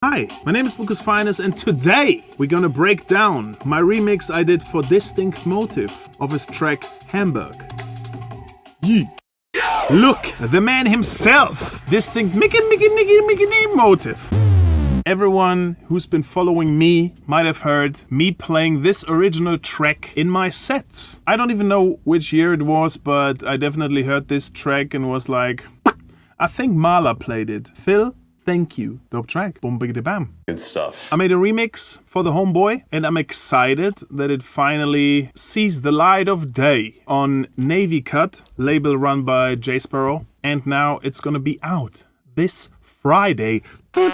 Hi, my name is Lucas Finest and today we're gonna break down my remix I did for Distinct Motive of his track Hamburg. Yee. Look, the man himself, Distinct Mickey Motive. Everyone who's been following me might have heard me playing this original track in my sets. I don't even know which year it was, but I definitely heard this track and was like, I think Mahler played it. Phil? Thank you. Dope track. Boom, biggity bam. Good stuff. I made a remix for the Homeboy and I'm excited that it finally sees the light of day on Navy Cut, label run by J Sparrow. And now it's gonna be out this Friday. Boom,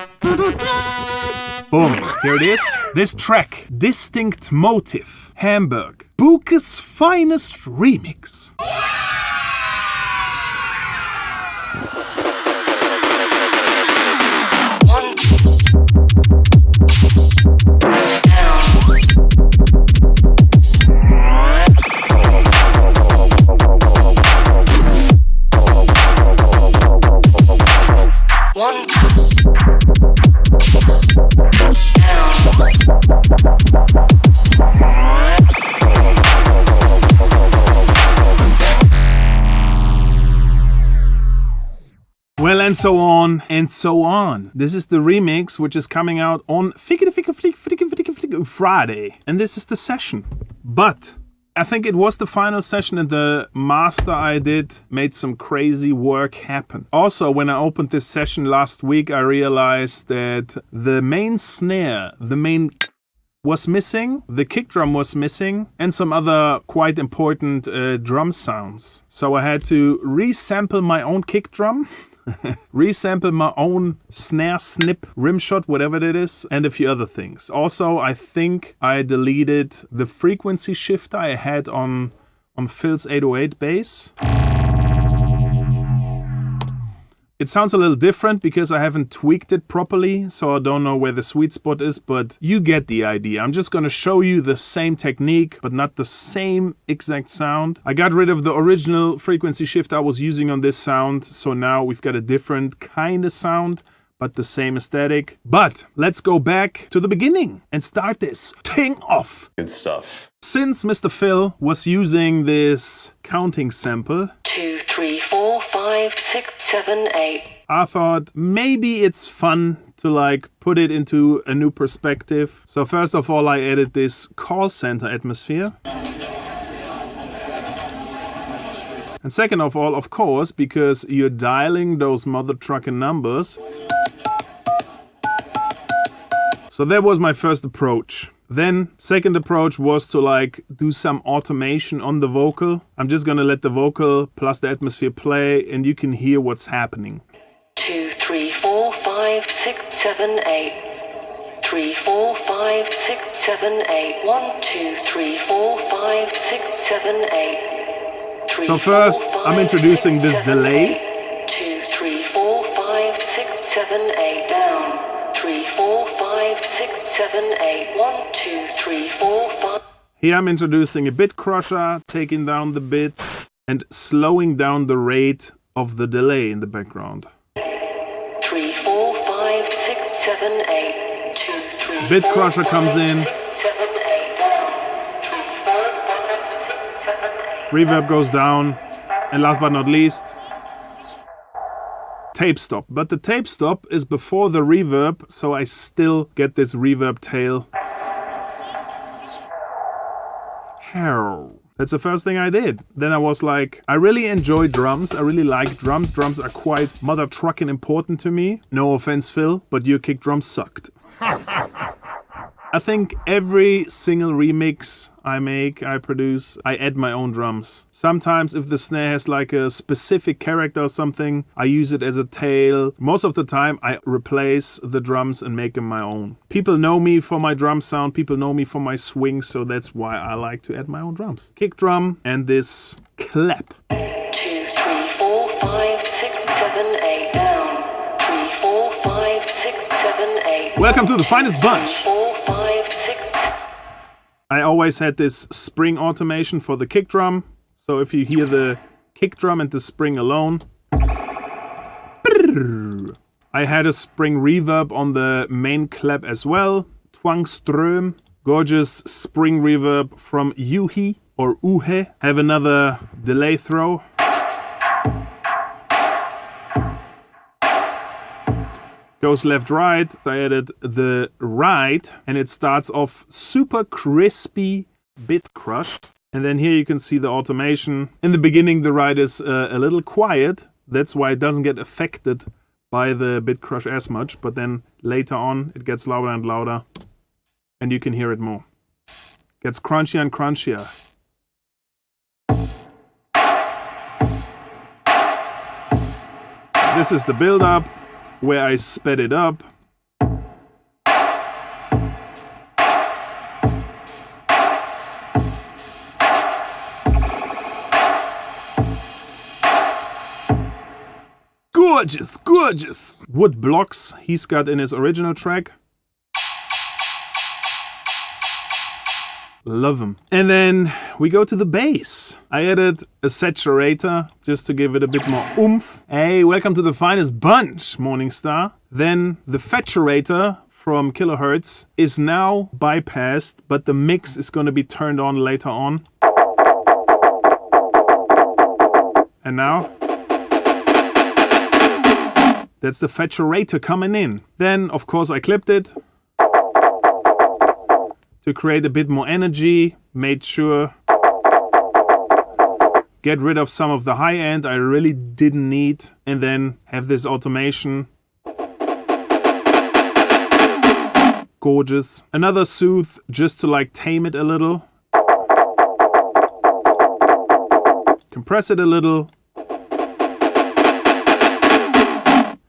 here it is. This track, Distinct Motive, Hamburg, Buke's finest remix. Well, and so on and so on. This is the remix which is coming out on Friday. And this is the session. But I think it was the final session and the master I did made some crazy work happen. Also, when I opened this session last week, I realized that the main snare, the main was missing, the kick drum was missing, and some other quite important drum sounds. So I had to resample my own kick drum, resample my own snare snip, rim shot, whatever it is, and a few other things. Also, I think I deleted the frequency shifter I had on Phil's 808 bass. It sounds a little different because I haven't tweaked it properly, so I don't know where the sweet spot is, but you get the idea. I'm just gonna show you the same technique, but not the same exact sound. I got rid of the original frequency shift I was using on this sound, so now we've got a different kind of sound, but the same aesthetic. But let's go back to the beginning and start this thing off. Good stuff. Since Mr. Phil was using this counting sample, 2, 3, 4, 5, 6, 7, 8. I thought maybe it's fun to like put it into a new perspective. So first of all, I added this call center atmosphere. And second of all, of course, because you're dialing those mother trucking numbers. So that was my first approach. Then second approach was to like do some automation on the vocal. I'm just gonna let the vocal plus the atmosphere play and you can hear what's happening. 2, 3, 4, 5, 6, 7, 8. 3, 4, 5, 6, 7, 8. 1, 2, 3, 4, 5, 6, 7, 8. 3, So first, I'm introducing this delay. 2, 3, 4, 5, 6, 7, 8. Down. 3, 4, 5, 6, 7, 8. 1, 2, 3, 4, 5. Here I'm introducing a bit crusher, taking down the bit and slowing down the rate of the delay in the background. 3, 4, 5, 6, 7, 8. 2, 3, Bit 4, crusher comes in. 6, 7, 8. Down. 3, 4, 5, 6, 7, 8. Reverb goes down. And last but not least, tape stop. But the tape stop is before the reverb, so I still get this reverb tail. That's the first thing I did. Then I was like, I really enjoy drums. I really like drums. Drums are quite mother trucking important to me. No offense, Phil, but your kick drum sucked. I think every single remix I make, I produce, I add my own drums. Sometimes if the snare has like a specific character or something, I use it as a tail. Most of the time I replace the drums and make them my own. People know me for my drum sound, people know me for my swing, so that's why I like to add my own drums. Kick drum and this clap. 2, 3, 4, 5, 6, 7, 8. Down. 3, 4, 5, 6, 7, 8. Welcome to the finest bunch. 4, 5, 6. I always had this spring automation for the kick drum. So if you hear the kick drum and the spring alone, I had a spring reverb on the main clap as well. Twangström, gorgeous spring reverb from Uhi or Uhe. Have another delay throw. Goes left, right. I added the right, and it starts off super crispy, bit crushed. And then here you can see the automation. In the beginning, the right is a little quiet. That's why it doesn't get affected by the bit crush as much. But then later on, it gets louder and louder, and you can hear it more. Gets crunchier and crunchier. This is the build-up, where I sped it up. Gorgeous, gorgeous! Wood blocks he's got in his original track. Love him. And then we go to the bass. I added a saturator just to give it a bit more oomph. Hey, welcome to the finest bunch, Morningstar. Then the saturator from kilohertz is now bypassed, but the mix is going to be turned on later on. And now that's the saturator coming in. Then, of course, I clipped it to create a bit more energy, made sure get rid of some of the high end I really didn't need, and then have this automation. Gorgeous. Another soothe just to like tame it a little. Compress it a little.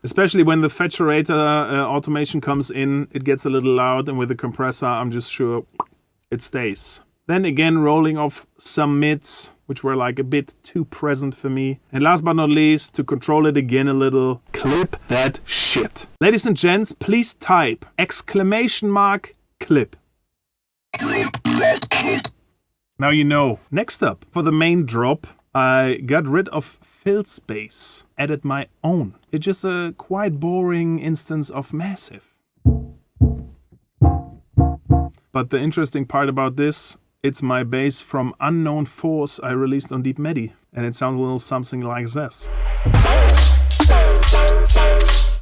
Especially when the saturator automation comes in, it gets a little loud, and with the compressor, I'm just sure it stays. Then again, rolling off some mids, which were like a bit too present for me. And last but not least, to control it again a little, clip that shit. Ladies and gents, please type !clip. Now you know. Next up, for the main drop, I got rid of fill space, added my own. It's just a quite boring instance of massive. But the interesting part about this, it's my bass from Unknown Force I released on Deep Medi. And it sounds a little something like this.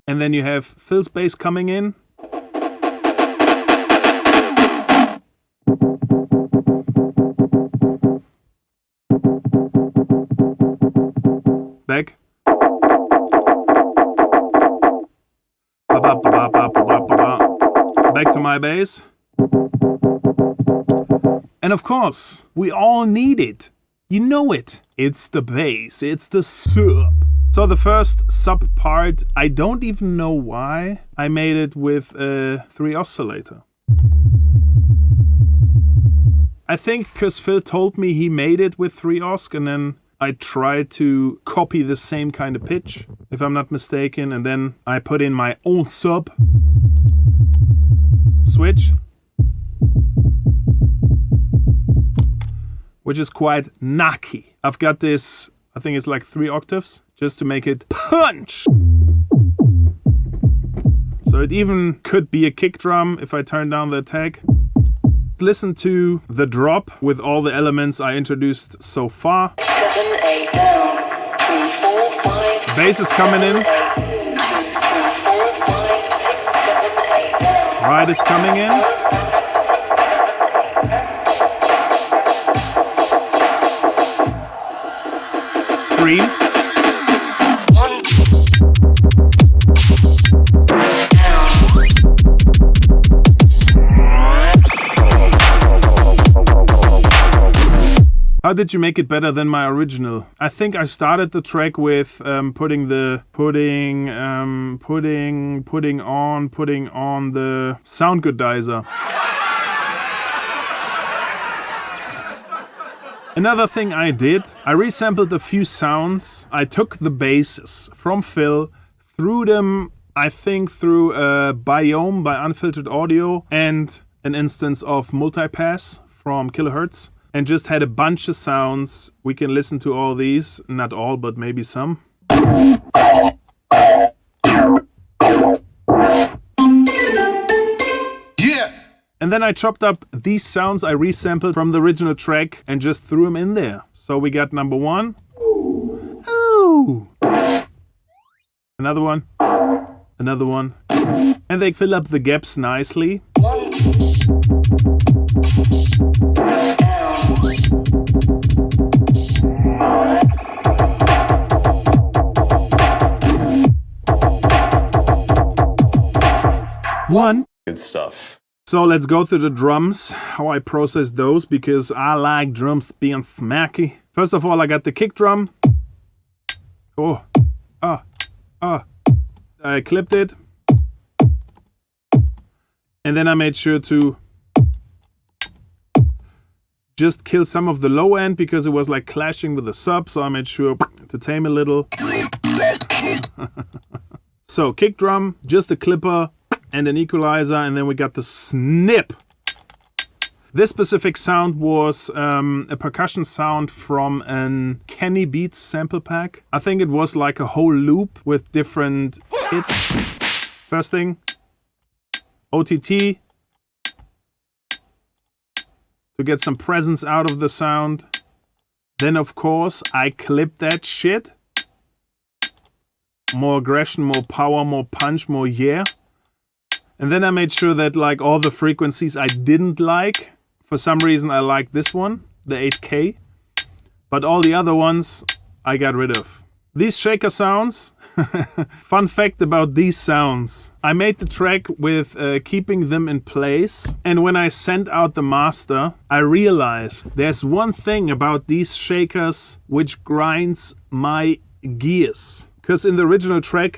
And then you have fill space coming in. Back. Back to my bass. And of course, we all need it. You know it. It's the bass. It's the sub. So the first sub part, I don't even know why I made it with a 3 oscillator. I think because Phil told me he made it with 3 osc, and then I tried to copy the same kind of pitch, if I'm not mistaken, and then I put in my own sub. Switch. Which is quite knacky. I've got this, I think it's like 3 octaves, just to make it punch. So it even could be a kick drum if I turn down the attack. Listen to the drop with all the elements I introduced so far. 7, 8 down. 3, 4, 5. Bass is coming in. 2, 3, 4, 5, 6, 7, 8 down. Ride is coming in. Scream. 1 down. How did you make it better than my original? I think I started the track with putting on the sound goodizer. Another thing I did, I resampled a few sounds. I took the basses from Phil, threw them, I think, through a Biome by Unfiltered Audio and an instance of Multipass from Kilohertz, and just had a bunch of sounds. We can listen to all these, not all, but maybe some. And then I chopped up these sounds I resampled from the original track and just threw them in there. So we got number 1. Ooh. Another one. Another one. And they fill up the gaps nicely. 1. One. Good stuff. So let's go through the drums, how I process those, because I like drums being smacky. First of all, I got the kick drum. I clipped it. And then I made sure to just kill some of the low end because it was like clashing with the sub. So I made sure to tame a little. So kick drum, just a clipper and an equalizer, and then we got the snip. This specific sound was a percussion sound from an Kenny Beats sample pack. I think it was like a whole loop with different hits. First thing, OTT, to get some presence out of the sound. Then of course I clipped that shit. More aggression, more power, more punch, more yeah. And then I made sure that like all the frequencies I didn't like, for some reason I like this one, the 8K, but all the other ones I got rid of. These shaker sounds, fun fact about these sounds, I made the track with keeping them in place, and when I sent out the master, I realized there's one thing about these shakers which grinds my gears. Because in the original track,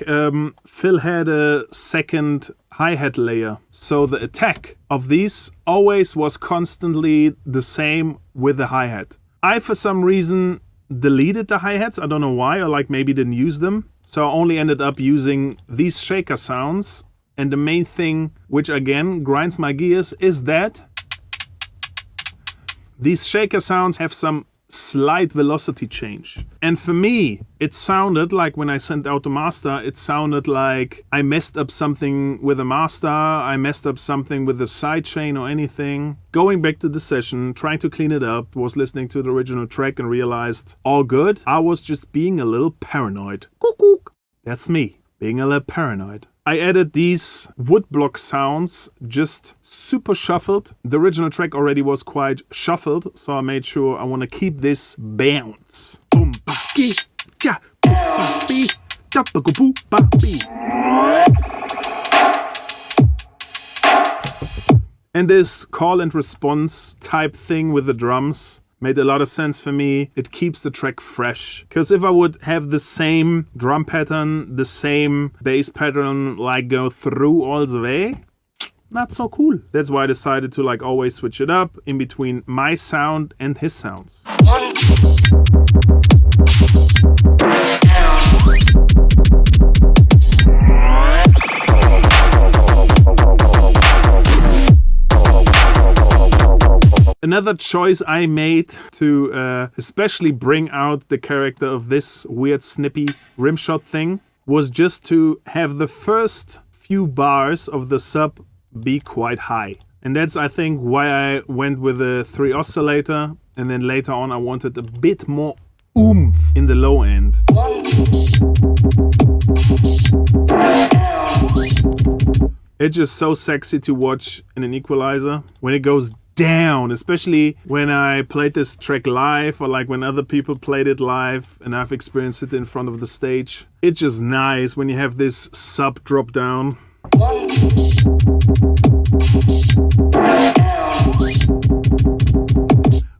Phil had a second hi-hat layer. So the attack of these always was constantly the same with the hi-hat. I, for some reason, deleted the hi-hats. I don't know why, or like maybe didn't use them. So I only ended up using these shaker sounds. And the main thing, which again grinds my gears, is that these shaker sounds have some slight velocity change. And for me, it sounded like when I sent out the master, it sounded like I messed up something with the master, I messed up something with the sidechain or anything. Going back to the session, trying to clean it up, was listening to the original track and realized, all good, I was just being a little paranoid. Cuckoo. That's me, being a little paranoid. I added these woodblock sounds, just super shuffled. The original track already was quite shuffled, so I made sure I want to keep this bounce. Boom, ba, ki, cha, boom, ba, bi, cha, ba, go, boo, ba, bi. And this call and response type thing with the drums made a lot of sense for me. It keeps the track fresh. Because if I would have the same drum pattern, the same bass pattern, like go through all the way, not so cool. That's why I decided to like always switch it up in between my sound and his sounds. Another choice I made to especially bring out the character of this weird snippy rimshot thing was just to have the first few bars of the sub be quite high. And that's, I think, why I went with a 3 oscillator, and then later on I wanted a bit more oomph in the low end. It's just so sexy to watch in an equalizer when it goes down, especially when I played this track live or like when other people played it live and I've experienced it in front of the stage. It's just nice when you have this sub drop down.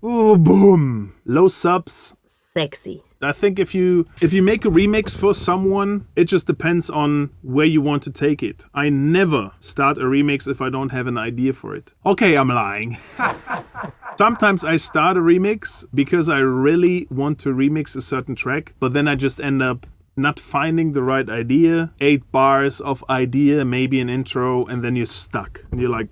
Ooh, boom! Low subs. Sexy. I think if you make a remix for someone, it just depends on where you want to take it. I never start a remix if I don't have an idea for it. Okay, I'm lying. Sometimes I start a remix because I really want to remix a certain track, but then I just end up not finding the right idea. 8 bars of idea, maybe an intro, and then you're stuck. And you're like,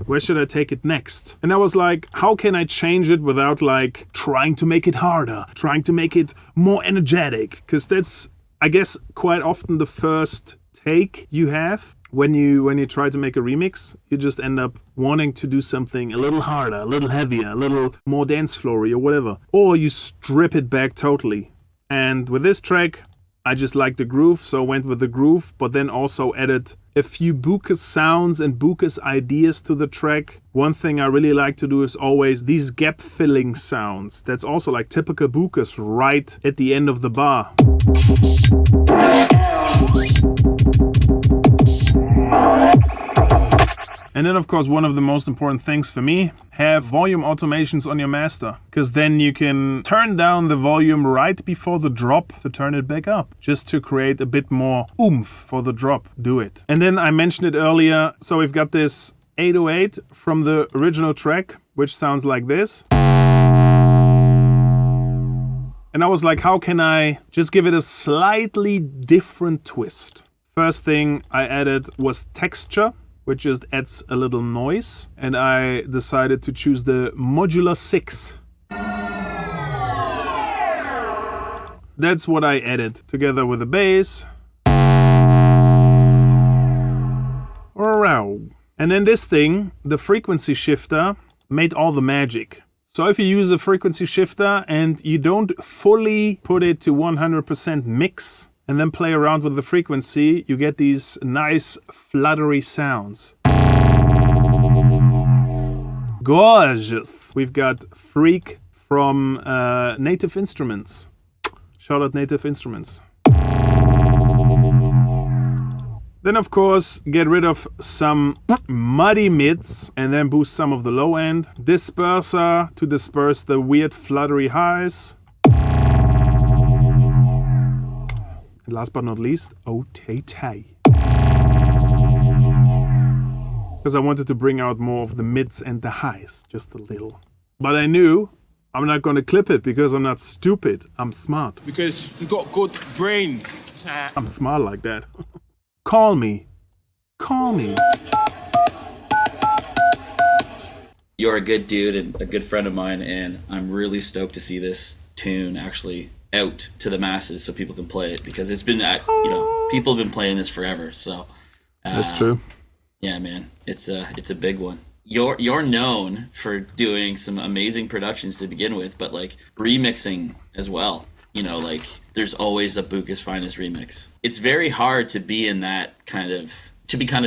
where should I take it next? And I was like, how can I change it without like trying to make it harder, trying to make it more energetic? Because that's, I guess, quite often the first take you have. when you try to make a remix, you just end up wanting to do something a little harder, a little heavier, a little more dance floory or whatever. Or you strip it back totally. And with this track, I just liked the groove, so went with the groove, but then also added a few Bucas sounds and Bucas ideas to the track. One thing I really like to do is always these gap filling sounds. That's also like typical Bucas right at the end of the bar. And then, of course, one of the most important things for me, have volume automations on your master. Because then you can turn down the volume right before the drop to turn it back up. Just to create a bit more oomph for the drop. Do it. And then I mentioned it earlier. So we've got this 808 from the original track, which sounds like this. And I was like, how can I just give it a slightly different twist? First thing I added was texture, which just adds a little noise. And I decided to choose the modular 6. That's what I added, together with the bass. And then this thing, the frequency shifter, made all the magic. So if you use a frequency shifter and you don't fully put it to 100% mix, and then play around with the frequency, you get these nice fluttery sounds. Gorgeous! We've got Freak from Native Instruments. Shout out Native Instruments. Then of course, get rid of some muddy mids and then boost some of the low end. Disperser to disperse the weird fluttery highs. And last but not least, O-Tay-Tay. Because I wanted to bring out more of the mids and the highs, just a little. But I knew I'm not going to clip it because I'm not stupid. I'm smart. Because he's got good brains. I'm smart like that. Call me. Call me. You're a good dude and a good friend of mine, and I'm really stoked to see this tune actually out to the masses so people can play it, because it's been people have been playing this forever. So that's true. Yeah, man, it's a big one. You're known for doing some amazing productions to begin with, but like remixing as well. You know, like there's always a Bucas Finest remix. It's very hard to be in that kind of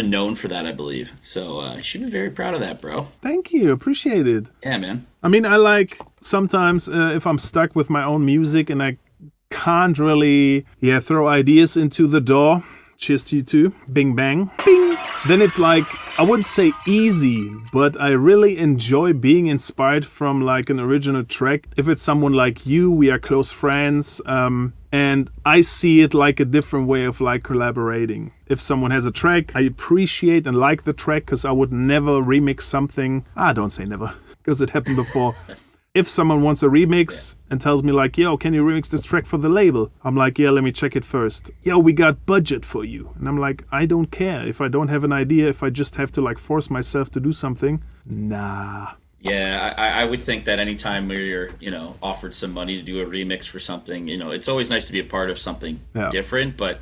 known for that, I believe. So you should be very proud of that, bro. Thank you, appreciate it. Yeah, man. I mean, I like sometimes if I'm stuck with my own music and I can't really throw ideas into the door. Cheers to you too. Bing bang. Bing. Then it's like, I wouldn't say easy, but I really enjoy being inspired from like an original track. If it's someone like you, we are close friends, and I see it like a different way of like collaborating. If someone has a track, I appreciate and like the track because I would never remix something. Don't say never, because it happened before. If someone wants a remix and tells me like, yo, can you remix this track for the label? I'm like, yeah, let me check it first. Yo, we got budget for you. And I'm like, I don't care. If I don't have an idea, if I just have to like force myself to do something, nah. Yeah, I would think that anytime where you're, offered some money to do a remix for something, it's always nice to be a part of something different, but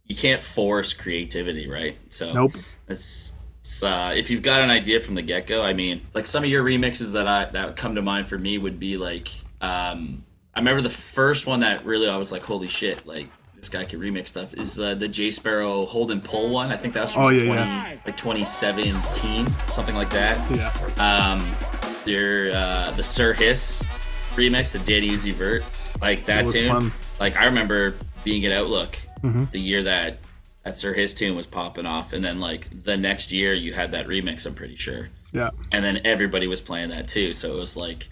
you can't force creativity, right? So nope. If you've got an idea from the get-go, I mean, like some of your remixes that come to mind for me would be like, I remember the first one that really I was like, holy shit, like this guy can remix stuff is the J Sparrow Hold and Pull one. I think that was from 2017, something like that. Yeah. The Sir Hiss remix, the Daddy Easy Vert, like that tune. Fun. Like I remember being at Outlook the year that Sir Hiss tune was popping off, and then like the next year you had that remix, I'm pretty sure. Yeah. And then everybody was playing that too, so it was like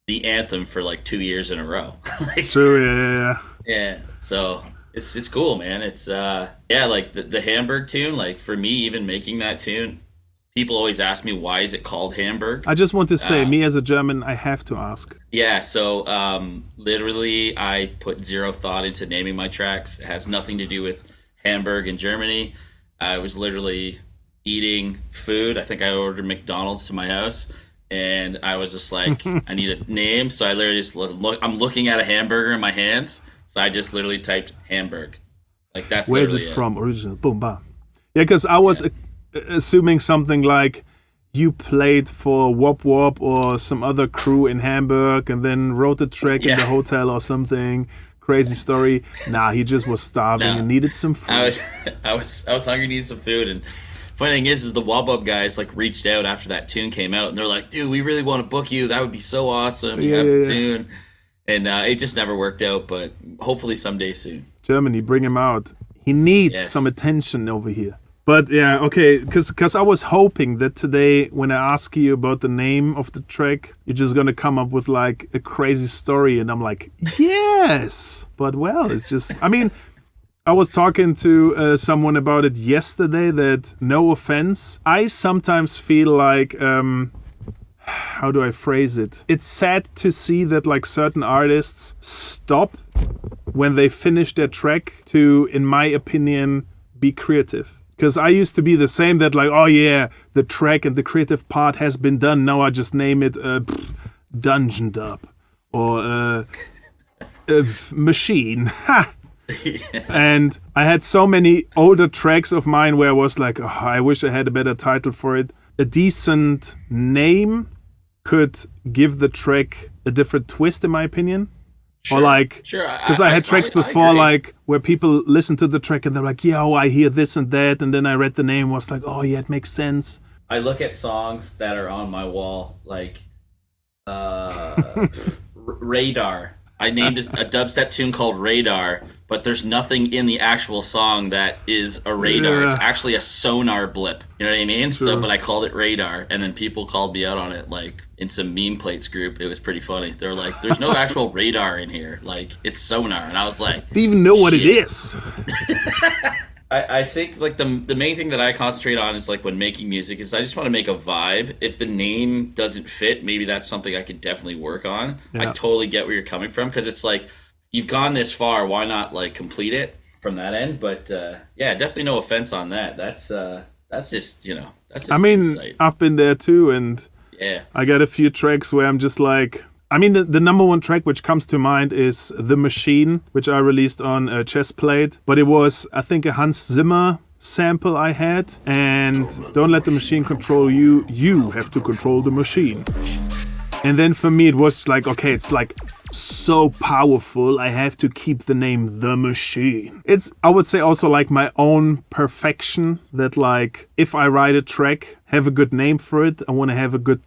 the anthem for like 2 years in a row. True, yeah. So it's cool, man. It's like the Hamburg tune, like for me even making that tune, people always ask me why is it called Hamburg? I just want to say, me as a German, I have to ask. Yeah, so literally I put zero thought into naming my tracks. It has nothing to do with Hamburg in Germany. I was literally eating food. I think I ordered McDonald's to my house, and I was just like, I need a name. So I literally just I'm looking at a hamburger in my hands. So I just literally typed Hamburg. Like that's Where's literally it from? Original. Boom, bam. Yeah, because I was assuming something like you played for Wop Wop or some other crew in Hamburg and then wrote the track in the hotel or something. Crazy story. Nah, he just was starving and needed some food. I was hungry, needed some food, and funny thing is the Wop Wop guys like reached out after that tune came out, and they're like, "Dude, we really want to book you. That would be so awesome. You have the tune." And it just never worked out, but hopefully someday soon. Germany, bring him out. He needs some attention over here. But yeah, okay, because I was hoping that today, when I ask you about the name of the track, you're just gonna come up with like a crazy story, and I'm like, yes. But well, it's just, I mean, I was talking to someone about it yesterday. That no offense, I sometimes feel like, how do I phrase it? It's sad to see that like certain artists stop when they finish their track to, in my opinion, be creative. Because I used to be the same, that like, oh yeah, the track and the creative part has been done. Now I just name it Dungeon Dub or Machine. And I had so many older tracks of mine where I was like, oh, I wish I had a better title for it. A decent name could give the track a different twist, in my opinion. Sure, or like, because I had tracks before, like where people listen to the track and they're like, "Yo, I hear this and that," and then I read the name, and was like, "Oh yeah, it makes sense." I look at songs that are on my wall, like Radar. I named a dubstep tune called Radar, but there's nothing in the actual song that is a radar. It's actually a sonar blip. You know what I mean? Sure. So, but I called it Radar, and then people called me out on it, like in some meme plates group. It was pretty funny. They're like, "There's no actual radar in here. Like, it's sonar." And I was like, "Do you even know what it is?" I think like the main thing that I concentrate on is like when making music is I just want to make a vibe. If the name doesn't fit, maybe that's something I could definitely work on. Yeah. I totally get where you're coming from, because it's like you've gone this far, why not like complete it from that end? But yeah, definitely no offense on that. That's just, you know, that's just, I mean, insight. I've been there too, and yeah, I got a few tracks where I'm just like, I mean, the number one track which comes to mind is The Machine, which I released on Chest Plate. But it was, I think, a Hans Zimmer sample I had. And don't let the machine control you. You have to control the machine. And then for me, it was like, okay, it's like so powerful. I have to keep the name The Machine. It's, I would say, also like my own perfection. That like, if I write a track, have a good name for it. I want to have a good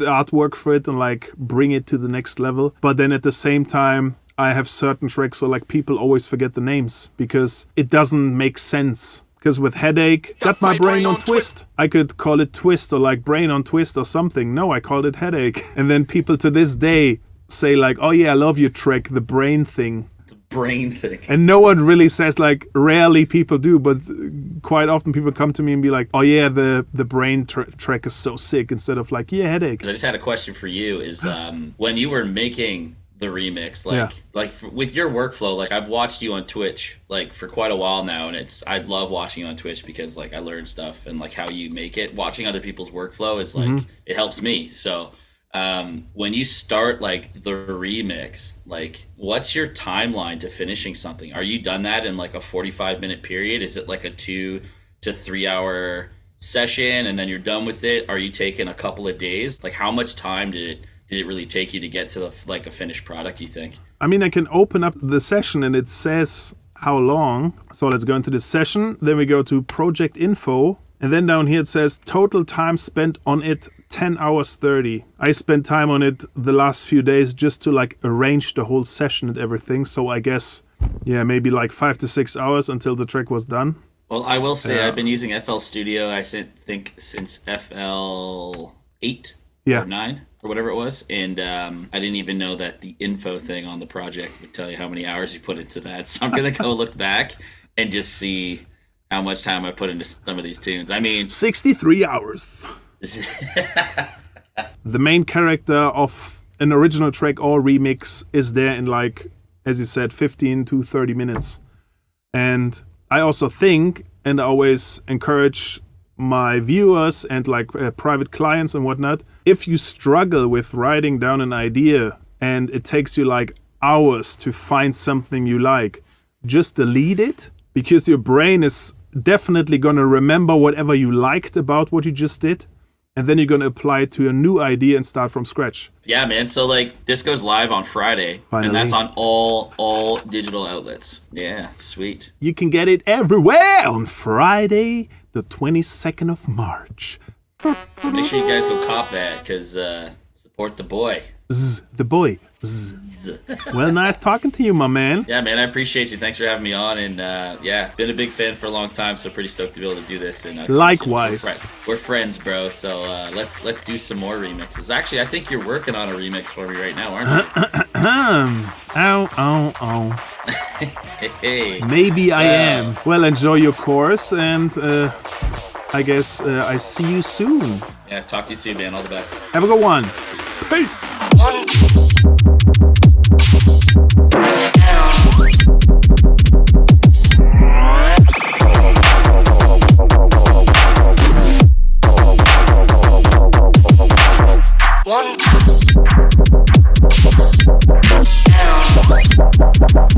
artwork for it and like bring it to the next level. But then at the same time, I have certain tracks so like people always forget the names because it doesn't make sense. Because with Headache, got my brain on twist. I could call it Twist or like Brain on Twist or something. No, I called it Headache. And then people to this day say like, oh yeah, I love your track, the brain thing. Brain thing. And no one really says, like, rarely people do, but quite often people come to me and be like, oh yeah, the brain track is so sick, instead of like, yeah, Headache. I just had a question for you is when you were making the remix, like with your workflow, like I've watched you on Twitch like for quite a while now, and I love watching you on Twitch because like I learn stuff and like how you make it. Watching other people's workflow is like, it helps me. So when you start like the remix, like what's your timeline to finishing something? Are you done that in like a 45-minute period? Is it like a 2 to 3 hour session and then you're done with it? Are you taking a couple of days? Like how much time did it really take you to get to like a finished product, you think? I mean, I can open up the session and it says how long. So let's go into the session. Then we go to project info. And then down here it says total time spent on it 10 hours 30. I spent time on it the last few days just to like arrange the whole session and everything. So I guess, yeah, maybe like 5 to 6 hours until the track was done. Well, I will say I've been using FL Studio, I think since FL 8 or 9 or whatever it was. And I didn't even know that the info thing on the project would tell you how many hours you put into that. So I'm going to go look back and just see how much time I put into some of these tunes. I mean, 63 hours. The main character of an original track or remix is there in like, as you said, 15 to 30 minutes. And I also think, and I always encourage my viewers and like private clients and whatnot, if you struggle with writing down an idea and it takes you like hours to find something you like, just delete it, because your brain is definitely gonna remember whatever you liked about what you just did, and then you're gonna apply it to a new idea and start from scratch. Yeah, man. So like this goes live on Friday, Finally. and that's on all digital outlets. Yeah, sweet. You can get it everywhere on Friday, the 22nd of March. So make sure you guys go cop that, because support the boy. The boy. Well, nice talking to you, my man. Yeah, man, I appreciate you. Thanks for having me on, and yeah, been a big fan for a long time, so pretty stoked to be able to do this. And Likewise. we're friends, bro. So let's do some more remixes. Actually, I think you're working on a remix for me right now, aren't you? Ow. Hey. Maybe I am. Well, enjoy your course, and I guess I see you soon. Yeah, talk to you soon, man. All the best. Have a good one. Peace. One down.